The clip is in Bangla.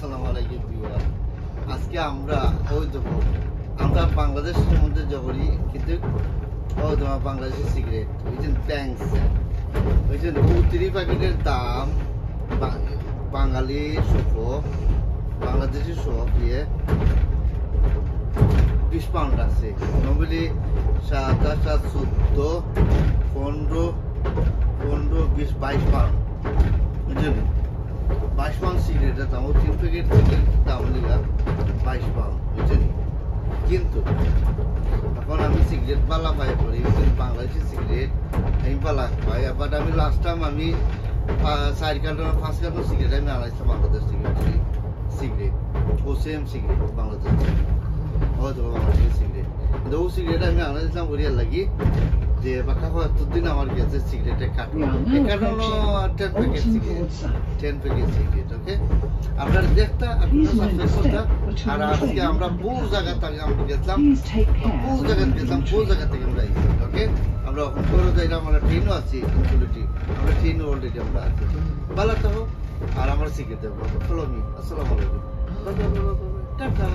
আসসালামু আলাইকুম ভিউয়ার। আজকে আমরা ওই দেখো আমরা বাংলাদেশের মধ্যে জগরি কিন্তু ওই তোমার বাংলাদেশের সিগারেট ওই যে ট্যাঙ্কস ওই যে 30 প্যাকেটের দাম বাঙালি সহ বাংলাদেশি সহ দিয়ে 20 পাউন্ড আছে। নর্মালি 7, 8, 14, 15, 20, 22 পাউন্ড বুঝলেন। 22 পাউন্ড সিগারেটের দাম 3 প্যাকেট সিগারেটের দাম নিলা 22 পাউন্ড বুঝলেন। কিন্তু এখন আমি সিগারেট পালা পাই করি বাংলাদেশি সিগারেট আমি পালা পাই। বাট আমি লাস্ট টাইম আমি 4 কার্টন 5 কার্টন সিগারেট আমি আনাইছি বাংলাদেশ থেকে সিগারেট ও সেম সিগারেট বাংলাদেশ হয়তো বাংলাদেশের সিগারেট। কিন্তু ও সিগারেট আমি আনাইছিলাম ওরিয়ার লাগি যে বাকা এতদিন আমার গেছে সিগারেটের carton 10 packet cigarette 10 packet cigarette. Okay আপনারা দেখতা আপনারা সাবস্ক্রাইব করতা। আর আজকে আমরা বহু জায়গা থেকে আমরা গেছিলাম বহু জায়গা থেকে আমরা আইছি। ওকে আমরা এখন করে যাই আমরা ট্রেনও আছি ইনফিনিটি আমরা ট্রেনও অলরেডি আমরা আছি ভালো তো আর আমার সিগারেট দেবো ফলো মি। আসসালামু আলাইকুম টাটা।